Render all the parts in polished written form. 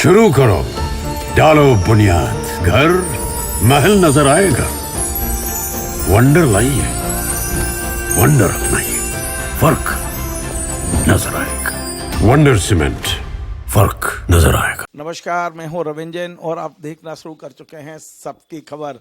शुरू करो, डालो बुनियाद, घर महल नजर आएगा। वंडर लाइए, वंडर अपनाइए, फर्क नजर आएगा। वंडर सीमेंट, फर्क नजर आएगा। नमस्कार, मैं हूं रविंद्र जैन और आप देखना शुरू कर चुके हैं सबकी खबर।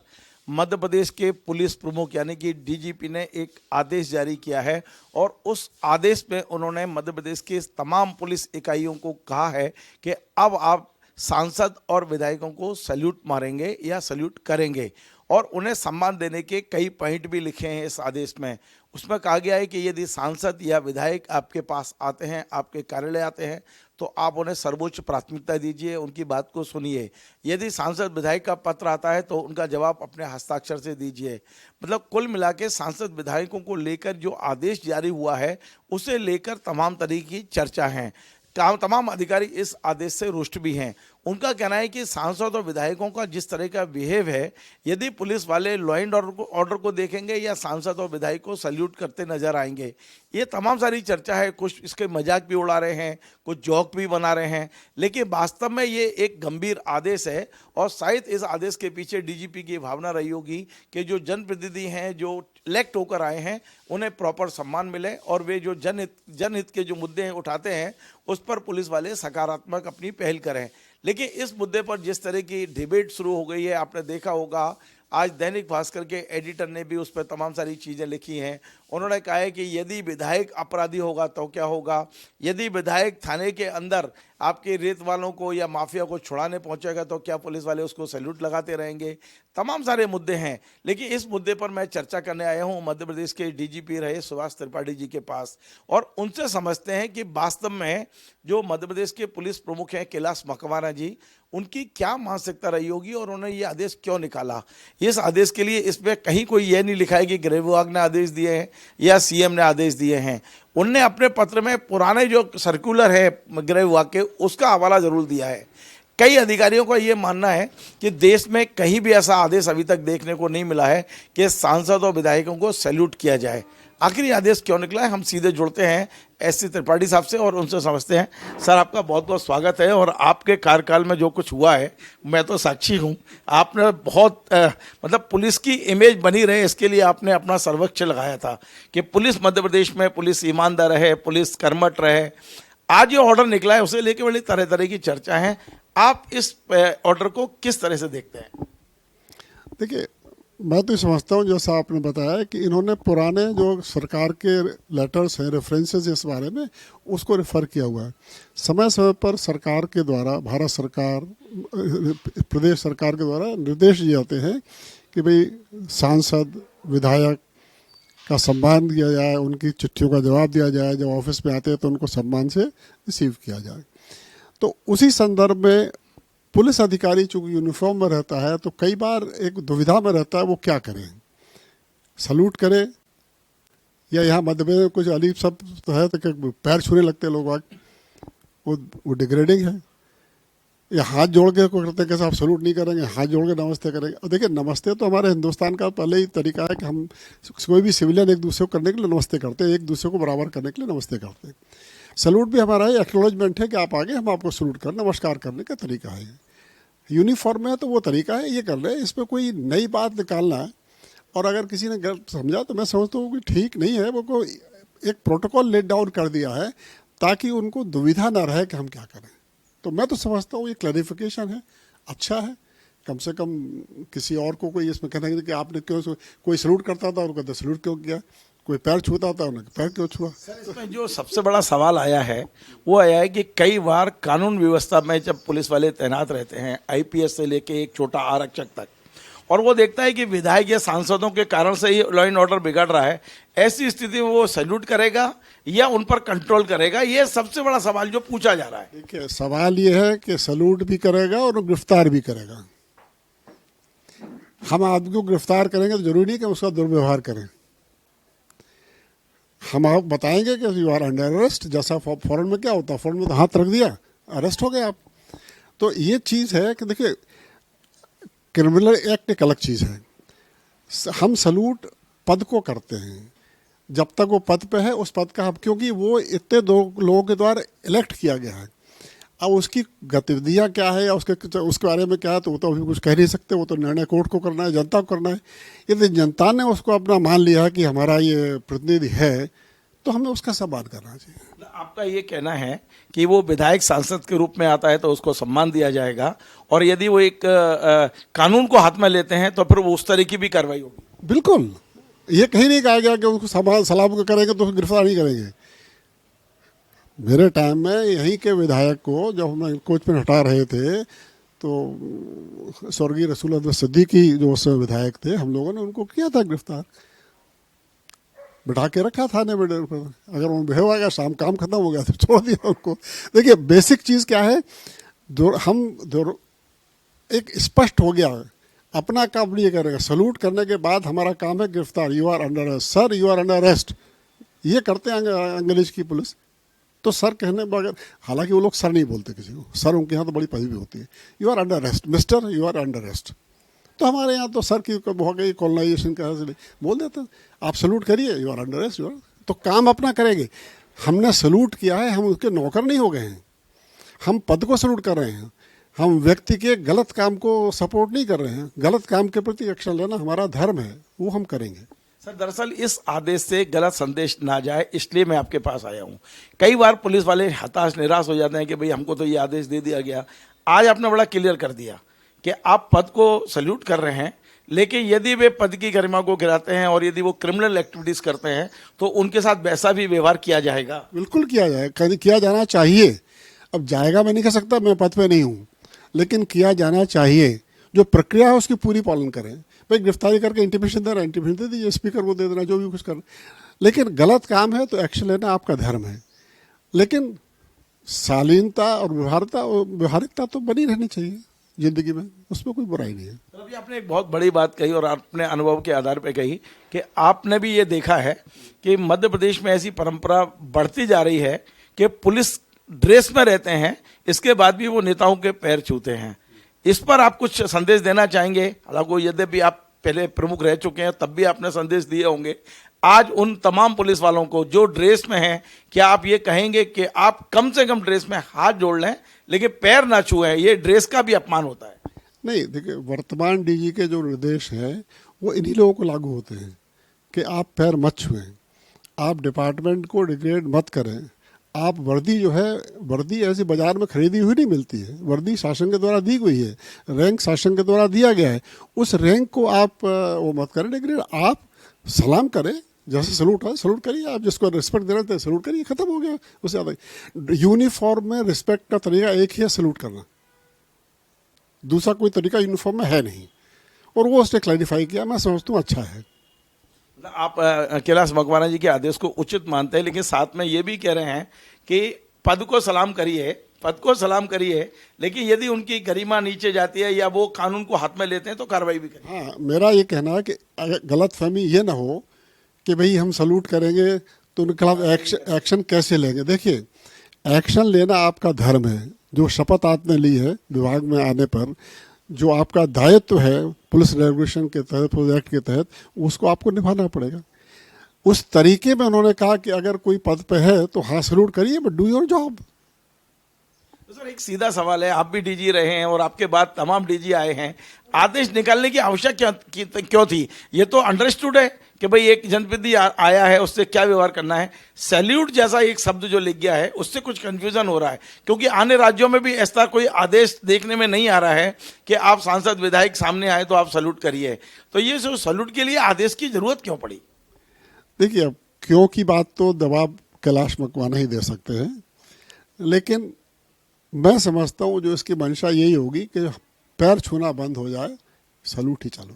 मध्य प्रदेश के पुलिस प्रमुख यानी कि डीजीपी ने एक आदेश जारी किया है और उस आदेश में उन्होंने मध्य प्रदेश के तमाम पुलिस इकाइयों को कहा है कि अब आप सांसद और विधायकों को सैल्यूट मारेंगे या सैल्यूट करेंगे और उन्हें सम्मान देने के कई पॉइंट भी लिखे हैं इस आदेश में। उसमें कहा गया है कि यदि सांसद या विधायक आपके पास आते हैं, आपके कार्यालय आते हैं, तो आप उन्हें सर्वोच्च प्राथमिकता दीजिए, उनकी बात को सुनिए। यदि सांसद विधायक का पत्र आता है तो उनका जवाब अपने हस्ताक्षर से दीजिए। मतलब कुल मिला के सांसद विधायकों को लेकर जो आदेश जारी हुआ है उसे लेकर तमाम तरीके की चर्चा है। तमाम अधिकारी इस आदेश से रुष्ट भी हैं। उनका कहना है कि सांसद और विधायकों का जिस तरह का बिहेव है, यदि पुलिस वाले लॉ एंड ऑर्डर को देखेंगे या सांसद और विधायक को सैल्यूट करते नजर आएंगे। ये तमाम सारी चर्चा है। कुछ इसके मजाक भी उड़ा रहे हैं, कुछ जोक भी बना रहे हैं, लेकिन वास्तव में ये एक गंभीर आदेश है और शायद इस आदेश के पीछे डीजीपी की भावना रही होगी कि जो जनप्रतिनिधि हैं, जो इलेक्ट होकर आए हैं, उन्हें प्रॉपर सम्मान मिले और वे जो जनहित के जो मुद्दे उठाते हैं उस पर पुलिस वाले सकारात्मक अपनी पहल करें। लेकिन इस मुद्दे पर जिस तरह की डिबेट शुरू हो गई है, आपने देखा होगा आज दैनिक भास्कर के एडिटर ने भी उस पर तमाम सारी चीज़ें लिखी हैं। उन्होंने कहा है कि यदि विधायक अपराधी होगा तो क्या होगा, यदि विधायक थाने के अंदर आपके रेत वालों को या माफिया को छुड़ाने पहुंचेगा तो क्या पुलिस वाले उसको सैल्यूट लगाते रहेंगे। तमाम सारे मुद्दे हैं, लेकिन इस मुद्दे पर मैं चर्चा करने आया हूं मध्य प्रदेश के डीजीपी रहे सुभाष त्रिपाठी जी के पास और उनसे समझते हैं कि वास्तव में जो मध्य प्रदेश के पुलिस प्रमुख हैं कैलाश मकवाना जी, उनकी क्या मानसिकता रही होगी और उन्होंने ये आदेश क्यों निकाला। इस आदेश के लिए इसमें कहीं कोई ये नहीं लिखा है कि गृह विभाग ने आदेश दिए हैं या सीएम ने आदेश दिए हैं। उनने अपने पत्र में पुराने जो सर्कुलर है गृह विभाग के उसका हवाला जरूर दिया है। कई अधिकारियों का ये मानना है कि देश में कहीं भी ऐसा आदेश अभी तक देखने को नहीं मिला है कि सांसद और विधायकों को सैल्यूट किया जाए। आखिर ये आदेश क्यों निकला है, हम सीधे जुड़ते हैं एससी त्रिपाठी साहब से और उनसे समझते हैं। सर, आपका बहुत बहुत स्वागत है। और आपके कार्यकाल में जो कुछ हुआ है मैं तो साक्षी हूँ। आपने बहुत मतलब पुलिस की इमेज बनी रहे इसके लिए आपने अपना सर्वोच्च लगाया था कि पुलिस मध्य प्रदेश में पुलिस ईमानदार रहे, पुलिस कर्मठ रहे। आज ये ऑर्डर निकला है उसे लेकर बड़ी तरह तरह की चर्चा है। आप इस ऑर्डर को किस तरह से देखते हैं? देखिए, मैं तो समझता हूँ जैसा आपने बताया कि इन्होंने पुराने जो सरकार के लेटर्स हैं, रेफरेंसेस इस बारे में, उसको रेफ़र किया हुआ है। समय समय पर सरकार के द्वारा, भारत सरकार, प्रदेश सरकार के द्वारा निर्देश दिए जाते हैं कि भाई सांसद विधायक का सम्मान दिया जाए, उनकी चिट्ठियों का जवाब दिया जाए, जब ऑफिस में आते हैं तो उनको सम्मान से रिसीव किया जाए। तो उसी संदर्भ में पुलिस अधिकारी चूँकि यूनिफॉर्म में रहता है तो कई बार एक दुविधा में रहता है वो क्या करें, सल्यूट करें या यहाँ मध्य प्रदेश में कुछ अलीब शब्द तो है तो पैर छूने लगते हैं लोग, वो डिग्रेडिंग है। या हाथ जोड़ के को करते हैं कि आप सल्यूट नहीं करेंगे, हाथ जोड़ के नमस्ते करेंगे। और देखिए, नमस्ते तो हमारे हिंदुस्तान का पहले ही तरीका है कि हम कोई भी सिविलियन एक दूसरे को करने के लिए नमस्ते करते हैं, एक दूसरे को बराबर करने के लिए नमस्ते करते हैं। सल्यूट भी हमारा एक्नॉलेजमेंट है कि आप आगे, हम आपको सल्यूट कर नमस्कार करने का तरीका है। यूनिफॉर्म में है तो वो तरीका है, ये कर रहे हैं। इसमें कोई नई बात निकालना है और अगर किसी ने गलत समझा तो मैं समझता हूँ कि ठीक नहीं है। वो को एक प्रोटोकॉल लेट डाउन कर दिया है ताकि उनको दुविधा ना रहे कि हम क्या करें। तो मैं तो समझता हूँ ये क्लैरिफिकेशन है, अच्छा है। कम से कम किसी और को कोई इसमें कहना है कि आपने क्यों, कोई सल्यूट करता था और कहते सल्यूट क्यों किया, कोई पैर छूता था उन्हें पैर क्यों छुआ। सर, इसमें जो सबसे बड़ा सवाल आया है वो आया है कि कई बार कानून व्यवस्था में जब पुलिस वाले तैनात रहते हैं, आईपीएस से लेके एक छोटा आरक्षक तक, और वो देखता है कि विधायक या सांसदों के कारण से ही लॉ एंड ऑर्डर बिगड़ रहा है, ऐसी स्थिति में वो सैल्यूट करेगा या उन पर कंट्रोल करेगा? ये सबसे बड़ा सवाल जो पूछा जा रहा है। देखिए, सवाल ये है कि सैल्यूट भी करेगा और गिरफ्तार भी करेगा। हम आदमी को गिरफ्तार करेंगे तो जरूरी नहीं कि उसका दुर्व्यवहार करें। हम आप बताएंगे कि यू आर अंडर अरेस्ट, जैसा फॉरेन में क्या होता है, फॉरेन में तो हाथ रख दिया, अरेस्ट हो गए आप। तो ये चीज़ है कि देखिए, क्रिमिनल एक्ट एक अलग चीज़ है। हम सल्यूट पद को करते हैं, जब तक वो पद पे है उस पद का हम, क्योंकि वो इतने दो लोगों के द्वारा इलेक्ट किया गया है। अब उसकी गतिविधियाँ क्या है या उसके बारे में क्या है तो वो तो अभी कुछ कह नहीं सकते, वो तो निर्णय कोर्ट को करना है, जनता को करना है। यदि जनता ने उसको अपना मान लिया कि हमारा ये प्रतिनिधि है तो हमें उसका सम्मान करना चाहिए। आपका ये कहना है कि वो विधायक सांसद के रूप में आता है तो उसको सम्मान दिया जाएगा, और यदि वो एक कानून को हाथ में लेते हैं तो फिर वो उस तरह की भी कार्रवाई होगी? बिल्कुल, ये कहीं नहीं कहा गया कि उसको सलाम करेंगे तो उसको गिरफ्तार नहीं करेंगे। मेरे टाइम में यहीं के विधायक को जब हम कोच में हटा रहे थे तो स्वर्गीय रसूल अहमद सिद्दीकी जो उस विधायक थे, हम लोगों ने उनको किया था गिरफ्तार, बिठा के रखा थाने में। अगर वो बेहोश गया, शाम काम खत्म हो गया तो छोड़ दिया उनको। देखिए बेसिक चीज़ क्या है, एक स्पष्ट हो गया, अपना काम नहीं करेगा। सलूट करने के बाद हमारा काम है गिरफ्तार, you are under arrest sir, you are under arrest. ये करते हैं अंग्रेज की पुलिस। तो सर कहने बगैर, हालांकि वो लोग सर नहीं बोलते किसी को, सर उनके यहाँ तो बड़ी पदवी होती है, you are under arrest mister, you are under arrest. तो हमारे यहाँ तो सर की हो गई कॉलोनाइजेशन का, बोल देते आप सलूट करिए, यू आर अंडर अरेस्ट, तो काम अपना करेंगे। हमने सलूट किया है, हम उसके नौकर नहीं हो गए हैं, हम पद को सलूट कर रहे हैं, हम व्यक्ति के गलत काम को सपोर्ट नहीं कर रहे हैं। गलत काम के प्रति एक्शन लेना हमारा धर्म है, वो हम करेंगे। सर दरअसल इस आदेश से गलत संदेश ना जाए इसलिए मैं आपके पास आया हूँ। कई बार पुलिस वाले हताश निराश हो जाते हैं कि भाई हमको तो ये आदेश दे दिया गया। आज आपने बड़ा क्लियर कर दिया कि आप पद को सल्यूट कर रहे हैं, लेकिन यदि वे पद की गरिमा को गिराते हैं और यदि वो क्रिमिनल एक्टिविटीज करते हैं तो उनके साथ वैसा भी व्यवहार किया जाएगा। बिल्कुल किया जाएगा, किया जाना चाहिए। अब जाएगा मैं नहीं कह सकता, मैं पद पे नहीं हूँ, लेकिन किया जाना चाहिए। जो प्रक्रिया है उसकी पूरी पालन करें। भाई गिरफ्तारी करके इंटीमेशन दे रहा है, इंटीमेशन दे दीजिए, स्पीकर को दे देना, जो भी कुछ करना, लेकिन गलत काम है तो एक्शन लेना आपका धर्म है। लेकिन शालीनता और व्यवहारिकता तो बनी रहनी चाहिए जिंदगी में, उसमें कोई बुराई नहीं है। तो अभी आपने एक बहुत बड़ी बात कही और अपने अनुभव के आधार पर कही कि आपने भी ये देखा है कि मध्य प्रदेश में ऐसी परंपरा बढ़ती जा रही है कि पुलिस ड्रेस में रहते हैं, इसके बाद भी वो नेताओं के पैर छूते हैं। इस पर आप कुछ संदेश देना चाहेंगे? हालांकि यद्यपि आप पहले प्रमुख रह चुके हैं तब भी आपने संदेश दिए होंगे। आज उन तमाम पुलिस वालों को जो ड्रेस में हैं, क्या आप ये कहेंगे कि आप कम से कम ड्रेस में हाथ जोड़ लें लेकिन पैर ना छुएं? ये ड्रेस का भी अपमान होता है। नहीं, देखिए वर्तमान डीजी के जो निर्देश हैं वो इन्हीं लोगों को लागू होते हैं कि आप पैर मत छुएं, आप डिपार्टमेंट को डिग्रेड मत करें। आप वर्दी जो है, वर्दी ऐसी बाजार में खरीदी हुई नहीं मिलती है, वर्दी शासन के द्वारा दी गई है, रैंक शासन के द्वारा दिया गया है। उस रैंक को आप वो मत करें डिग्रेड। आप सलाम करें, जैसे सलूट है सलूट करिए, आप जिसको रिस्पेक्ट दे रहे थे सलूट करिए, खत्म हो गया। उससे ज़्यादा यूनिफॉर्म में रिस्पेक्ट का तरीका एक ही है, सलूट करना। दूसरा कोई तरीका यूनिफॉर्म में है नहीं, और वो उसने क्लैरिफाई किया, मैं समझता हूँ अच्छा है। आप कैलाश मकवाना जी के आदेश को उचित मानते हैं, लेकिन साथ में ये भी कह रहे हैं कि पद को सलाम करिए, पद को सलाम करिए, लेकिन यदि उनकी गरिमा नीचे जाती है या वो कानून को हाथ में लेते हैं तो कार्रवाई भी करिए। हाँ, मेरा ये कहना है कि गलत फहमी ये ना हो कि भाई हम सलूट करेंगे तो उनके खिलाफ एक्शन कैसे लेंगे। देखिए, एक्शन लेना आपका धर्म है। जो शपथ आपने ली है विभाग में आने पर, जो आपका दायित्व है पुलिस रेगुलेशन के तहत, पुलिस एक्ट के तहत, उसको आपको निभाना पड़ेगा। उस तरीके में उन्होंने कहा कि अगर कोई पद पे है तो हाँ सलूट करिए, बट डू योर जॉब। तो सर एक सीधा सवाल है, आप भी डीजी रहे हैं और आपके बाद तमाम डीजी आए हैं, आदेश निकालने की आवश्यकता क्यों थी? ये तो अंडरस्टूड है कि भाई एक जनप्रतिनिधि आया है, उससे क्या व्यवहार करना है। सैल्यूट जैसा एक शब्द जो लिख गया है उससे कुछ कंफ्यूजन हो रहा है, क्योंकि अन्य राज्यों में भी ऐसा कोई आदेश देखने में नहीं आ रहा है कि आप सांसद विधायक सामने आए तो आप सैल्यूट करिए। तो ये जो सैल्यूट के लिए आदेश की जरूरत क्यों पड़ी? देखिए, अब क्यों की बात तो दबाव कैलाश मकवाना ही दे सकते हैं, लेकिन मैं समझता हूँ जो इसकी मंशा यही होगी कि पैर छूना बंद हो जाए, सलूट ही चालू।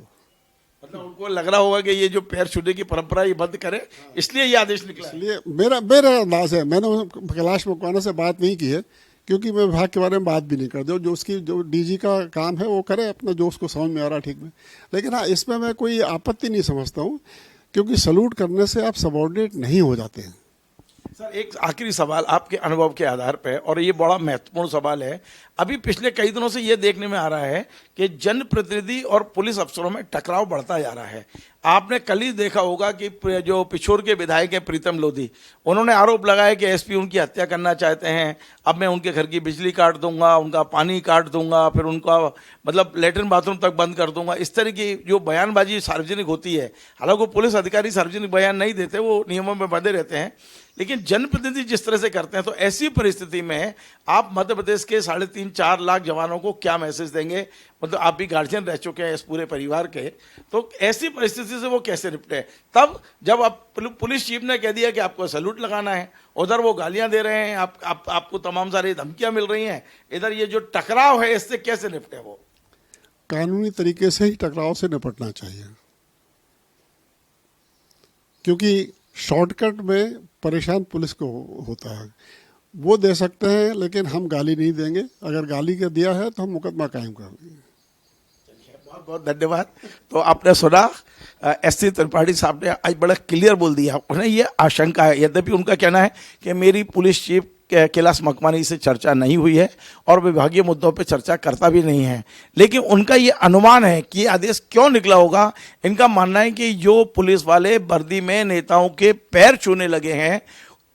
मतलब उनको लग रहा होगा कि ये जो पैर छूने की परंपरा ये बंद करे, इसलिए ये आदेश निकला। इसलिए मेरा अंदाज है, मैंने कैलाश मकवाना से बात नहीं की है क्योंकि मैं विभाग के बारे में बात भी नहीं करता। जो उसकी जो डीजी का काम है वो करे अपना, जो उसको समझ में आ रहा है ठीक में। लेकिन हाँ, इसमें मैं कोई आपत्ति नहीं समझता हूँ, क्योंकि सलूट करने से आप सबॉर्डिनेट नहीं हो जाते हैं। सर एक आखिरी सवाल आपके अनुभव के आधार पर, और ये बड़ा महत्वपूर्ण सवाल है। अभी पिछले कई दिनों से ये देखने में आ रहा है कि जनप्रतिनिधि और पुलिस अफसरों में टकराव बढ़ता जा रहा है। आपने कल ही देखा होगा कि जो पिछोर के विधायक हैं प्रीतम लोधी, उन्होंने आरोप लगाया कि एसपी उनकी हत्या करना चाहते हैं। अब मैं उनके घर की बिजली काट दूंगा, उनका पानी काट दूंगा, फिर उनका मतलब लेटरिन बाथरूम तक बंद कर दूंगा। इस तरह की जो बयानबाजी सार्वजनिक होती है, हालांकि वो पुलिस अधिकारी सार्वजनिक बयान नहीं देते, वो नियमों में बंधे रहते हैं, लेकिन जनप्रतिनिधि जिस तरह से करते हैं, तो ऐसी परिस्थिति में आप मध्य प्रदेश के 3.5-4 लाख जवानों को क्या मैसेज देंगे? मतलब आप भी गार्जियन रह चुके हैं इस पूरे परिवार के, तो ऐसी परिस्थिति से वो कैसे निपटे? तब जब आप पुलिस चीफ ने कह दिया कि आपको सैल्यूट लगाना है, उधर वो गालियां दे रहे हैं, आपको तमाम सारी धमकियां मिल रही हैं, इधर ये जो टकराव है इससे कैसे निपटे? वो कानूनी तरीके से ही टकराव से निपटना चाहिए, क्योंकि शॉर्टकट में परेशान पुलिस को होता है। वो दे सकते हैं, लेकिन हम गाली नहीं देंगे। अगर गाली का दिया है तो हम मुकदमा कायम कर देंगे। बहुत बहुत धन्यवाद। तो आपने सुना एससी त्रिपाठी साहब ने आज बड़ा क्लियर बोल दिया। उन्हें ये आशंका है, यद्यपि उनका कहना है कि मेरी पुलिस चीफ कैलाश मकवानी से चर्चा नहीं हुई है और विभागीय मुद्दों पे चर्चा करता भी नहीं है, लेकिन उनका ये अनुमान है कि ये आदेश क्यों निकला होगा। इनका मानना है कि जो पुलिस वाले वर्दी में नेताओं के पैर छूने लगे हैं,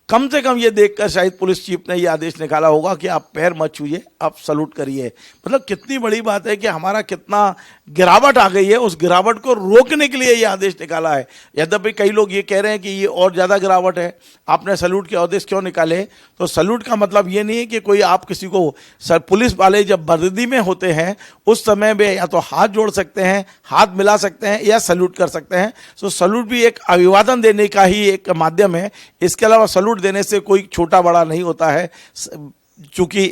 कम से कम ये देखकर शायद पुलिस चीफ ने ये आदेश निकाला होगा कि आप पैर मत छूइए, आप सलूट करिए। मतलब कितनी बड़ी बात है कि हमारा कितना गिरावट आ गई है, उस गिरावट को रोकने के लिए ये आदेश निकाला है। यद्यपि कई लोग ये कह रहे हैं कि ये और ज़्यादा गिरावट है, आपने सलूट के आदेश क्यों निकाले? तो सलूट का मतलब ये नहीं है कि कोई आप किसी को, सर पुलिस वाले जब वर्दी में होते हैं उस समय में या तो हाथ जोड़ सकते हैं, हाथ मिला सकते हैं या सलूट कर सकते हैं। तो सलूट भी एक अभिवादन देने का ही एक माध्यम है। इसके अलावा सलूट देने से कोई छोटा बड़ा नहीं होता है, चूंकि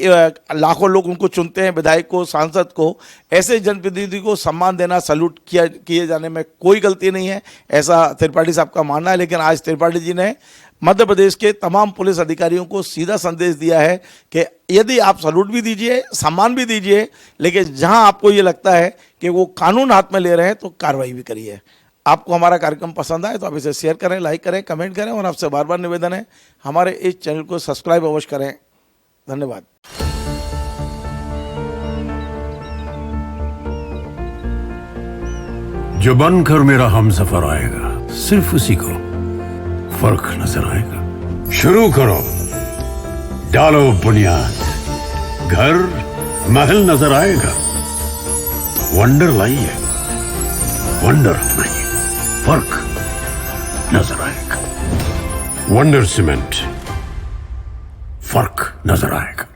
लाखों लोग उनको चुनते हैं, विधायक को, सांसद को। ऐसे जनप्रतिनिधि को सम्मान देना, सलूट किए जाने में कोई गलती नहीं है, ऐसा त्रिपाठी साहब का मानना है। लेकिन आज त्रिपाठी जी ने मध्य प्रदेश के तमाम पुलिस अधिकारियों को सीधा संदेश दिया है कि यदि आप सलूट भी दीजिए, सम्मान भी दीजिए, लेकिन जहां आपको ये लगता है कि वो कानून हाथ में ले रहे हैं तो कार्रवाई भी करिए। आपको हमारा कार्यक्रम पसंद आए तो आप इसे शेयर करें, लाइक करें, कमेंट करें, और आपसे बार बार निवेदन है हमारे इस चैनल को सब्सक्राइब अवश्य करें। धन्यवाद। जो बनकर मेरा हमसफर आएगा, सिर्फ उसी को फर्क नजर आएगा। शुरू करो, डालो बुनियाद, घर महल नजर आएगा। वंडर लाइए, वंडर अपनाइए, फर्क नजर आएगा। वंडर सीमेंट, फर्क नजर आएगा।